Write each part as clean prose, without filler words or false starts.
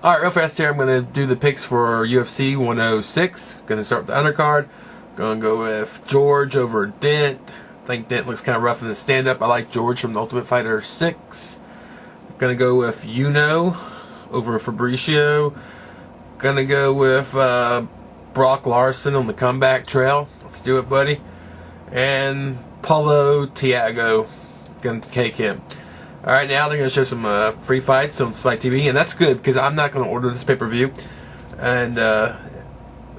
Alright, real fast here, I'm going to do the picks for UFC 106. Going to start with the undercard. Going to go with George over Dent. I think Dent looks kind of rough in the stand-up. I like George from the Ultimate Fighter 6. Going to go with Yuno over Fabricio. Going to go with Brock Larson on the comeback trail. Let's do it, buddy. And Paulo Thiago. Going to take him. Alright, now they're going to show some free fights on Spike TV, and that's good because I'm not going to order this pay-per-view. And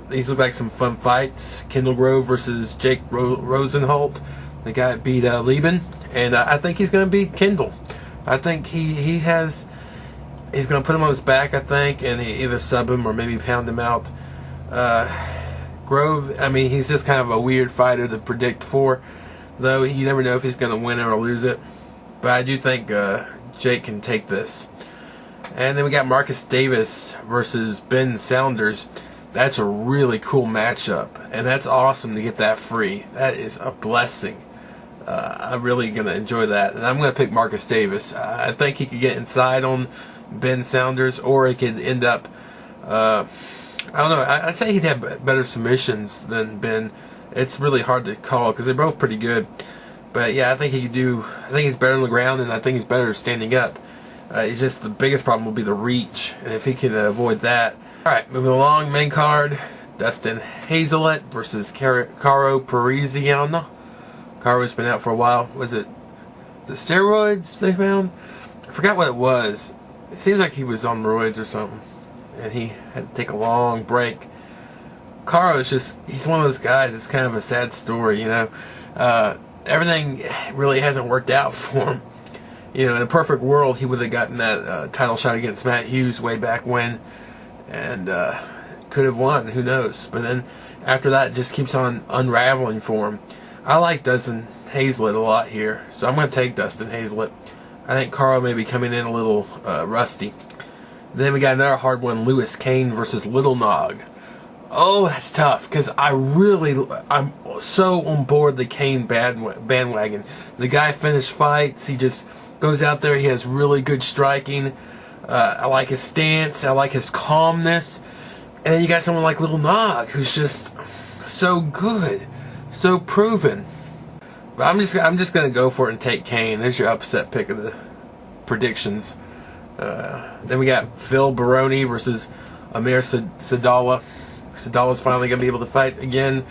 these look like some fun fights. Kendall Grove versus Jake Rosenholt. The guy that beat Lieben. And I think he's going to beat Kendall. I think he's going to put him on his back, I think, and either sub him or maybe pound him out. Grove, I mean, he's just kind of a weird fighter to predict for, though you never know if he's going to win it or lose it. But I do think Jake can take this. And then we got Marcus Davis versus Ben Saunders. That's a really cool matchup. And that's awesome to get that free. That is a blessing. I'm really going to enjoy that. And I'm going to pick Marcus Davis. I think he could get inside on Ben Saunders, or he could end up... I don't know. I'd say he'd have better submissions than Ben. It's really hard to call because they're both pretty good. But yeah, I think he could do. I think he's better on the ground, and I think he's better standing up. It's just the biggest problem will be the reach, and if he can avoid that. All right, moving along, main card: Dustin Hazelett versus Caro Parisiano. Caro's been out for a while. Was it the steroids they found? I forgot what it was. It seems like he was on roids or something, and he had to take a long break. Caro is just—he's one of those guys. It's kind of a sad story, you know. Everything really hasn't worked out for him. You know, in a perfect world, he would have gotten that title shot against Matt Hughes way back when, and could have won. Who knows? But then after that, it just keeps on unraveling for him. I like Dustin Hazelett a lot here, so I'm going to take Dustin Hazelett. I think Carl may be coming in a little rusty. Then we got another hard one: Lewis Kane versus Little Nog. Oh, that's tough, because I'm so on board the Kane bandwagon. The guy finished fights. He just goes out there. He has really good striking. I like his stance. I like his calmness. And then you got someone like Little Nog, who's just so good, so proven. But I'm just gonna go for it and take Kane. There's your upset pick of the predictions. Then we got Phil Baroni versus Amir Sadala. Sadala's finally going to be able to fight again.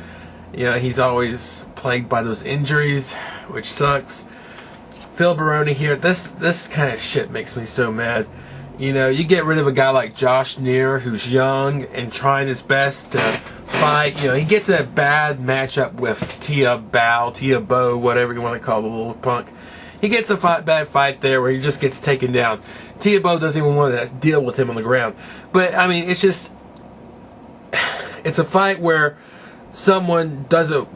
You know, he's always plagued by those injuries, which sucks. Phil Baroni here, this kind of shit makes me so mad. You know, you get rid of a guy like Josh Neer, who's young and trying his best to fight. You know, he gets a bad matchup with Tia Bo, whatever you want to call the little punk. He gets a bad fight there where he just gets taken down. Tia Bo doesn't even want to deal with him on the ground. But, I mean, it's a fight where someone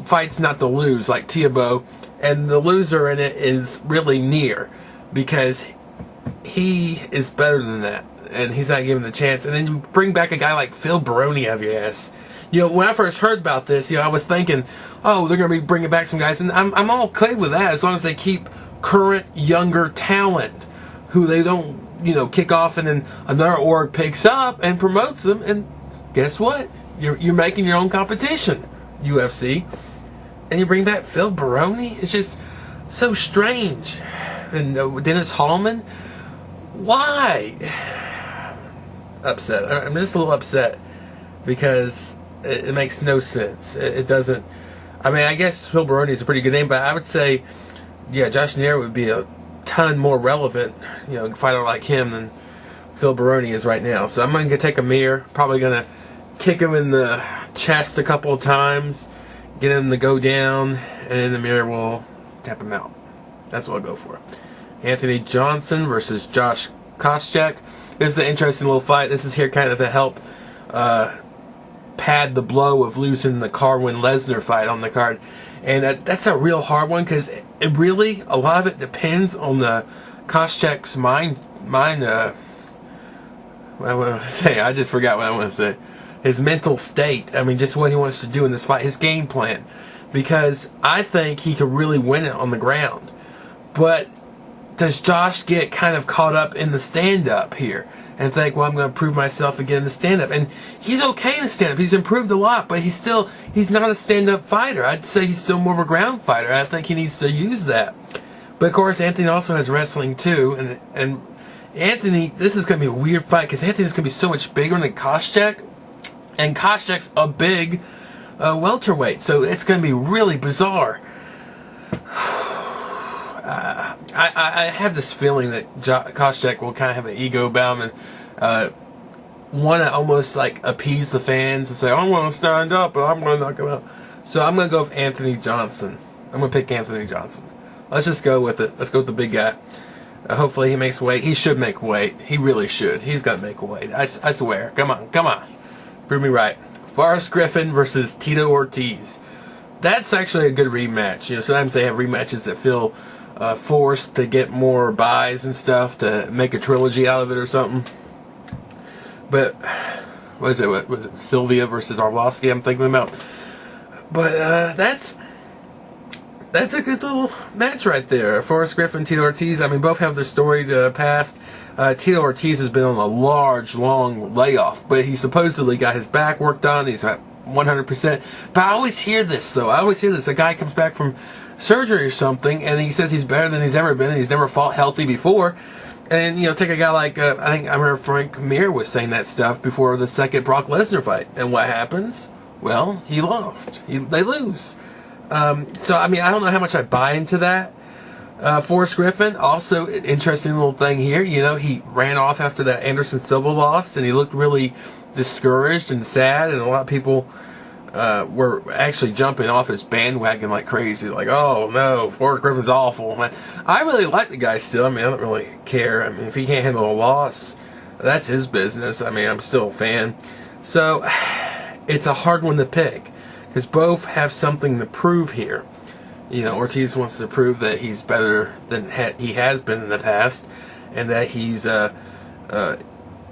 fights not to lose, like Tiabo, and the loser in it is really Neer, because he is better than that, and he's not given the chance. And then you bring back a guy like Phil Baroni out of your ass. You know, when I first heard about this, you know, I was thinking, oh, they're going to be bringing back some guys, and I'm all okay with that as long as they keep current younger talent who they don't, you know, kick off, and then another org picks up and promotes them, and guess what? You're making your own competition, UFC, and you bring back Phil Baroni. It's just so strange. And Dennis Hallman, why? Upset. I'm just a little upset because it makes no sense. It doesn't. I mean, I guess Phil Baroni is a pretty good name, but I would say, yeah, Josh Neer would be a ton more relevant, you know, fighter like him than Phil Baroni is right now. So I'm going to take Amir. Probably going to kick him in the chest a couple of times, get him to go down, and then Amir will tap him out. That's what I'll go for. Anthony Johnson versus Josh Koscheck. This is an interesting little fight. This is here kind of to help pad the blow of losing the Carwin-Lesnar fight on the card. And that's a real hard one, because a lot of it depends on the Koscheck's mind. What I want to say, I just forgot what I want to say. His mental state. I mean, just what he wants to do in this fight. His game plan. Because I think he could really win it on the ground. But does Josh get kind of caught up in the stand-up here? and think, well, I'm going to prove myself again in the stand-up. And he's okay in the stand-up. He's improved a lot, but he's not a stand-up fighter. I'd say he's still more of a ground fighter. I think he needs to use that. But of course, Anthony also has wrestling too, and Anthony, this is going to be a weird fight because Anthony's going to be so much bigger than Koscheck, and Koscheck's a big welterweight, so it's going to be really bizarre. I have this feeling that Koscheck will kind of have an ego about him and want to almost like appease the fans and say, I want to stand up and I'm going to knock him out. So I'm going to go with Anthony Johnson. I'm going to pick Anthony Johnson. Let's just go with it. Let's go with the big guy. Hopefully he makes weight. He should make weight. He really should. He's got to make weight. I swear. Come on. Come on. Prove me right. Forrest Griffin versus Tito Ortiz. That's actually a good rematch. You know, sometimes they have rematches that feel forced to get more buys and stuff to make a trilogy out of it or something. But what was it Sylvia versus Arlovsky I'm thinking about? But that's a good little match right there. Forrest Griffin, Tito Ortiz. I mean, both have their storied past. Tito Ortiz has been on a large, long layoff, but he supposedly got his back worked on. He's at 100%. But I always hear this, though. I always hear this. A guy comes back from surgery or something, and he says he's better than he's ever been, and he's never fought healthy before. And, you know, take a guy like, I remember Frank Mir was saying that stuff before the second Brock Lesnar fight. And what happens? Well, he lost. They lose. So, I mean, I don't know how much I buy into that. Forrest Griffin, also interesting little thing here. You know, he ran off after that Anderson Silva loss, and he looked really discouraged and sad, and a lot of people were actually jumping off his bandwagon like crazy, like, oh no, Forrest Griffin's awful. I really like the guy still. I mean, I don't really care. I mean, if he can't handle a loss, that's his business. I mean, I'm still a fan. So it's a hard one to pick because both have something to prove here. You know, Ortiz wants to prove that he's better than he has been in the past, and that he's going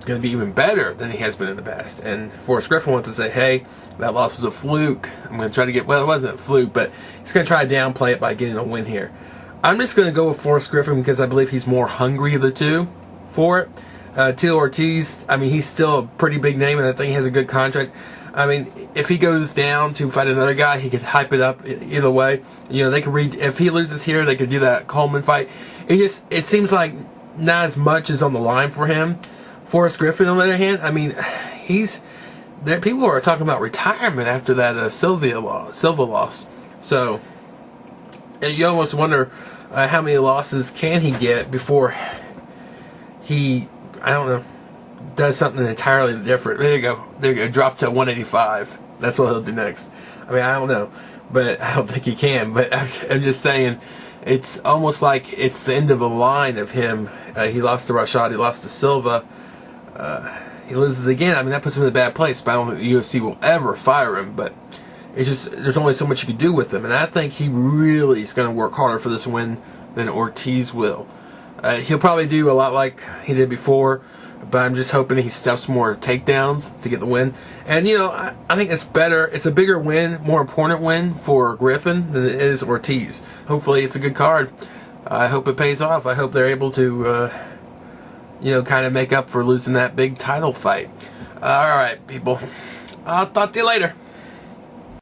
to be even better than he has been in the past. And Forrest Griffin wants to say, hey, that loss was a fluke. I'm going to try to get, well, it wasn't a fluke, but he's going to try to downplay it by getting a win here. I'm just going to go with Forrest Griffin because I believe he's more hungry of the two for it. Tito Ortiz, I mean, he's still a pretty big name, and I think he has a good contract. I mean, if he goes down to fight another guy, he could hype it up either way. You know, they could if he loses here, they could do that Coleman fight. It seems like not as much is on the line for him. Forrest Griffin, on the other hand, I mean, people are talking about retirement after that Silva loss. So you almost wonder how many losses can he get before he, I don't know, does something entirely different. There you go. Drop to 185. That's what he'll do next. I mean, I don't know, but I don't think he can. But I'm just saying, it's almost like it's the end of a line of him. He lost to Rashad. He lost to Silva. He loses again. I mean, that puts him in a bad place. But I don't think the UFC will ever fire him. But it's just, there's only so much you can do with him. And I think he really is going to work harder for this win than Ortiz will. He'll probably do a lot like he did before. But I'm just hoping he stuffs more takedowns to get the win. And, you know, I think it's better. It's a bigger win, more important win for Griffin than it is Ortiz. Hopefully it's a good card. I hope it pays off. I hope they're able to, you know, kind of make up for losing that big title fight. All right, people. I'll talk to you later.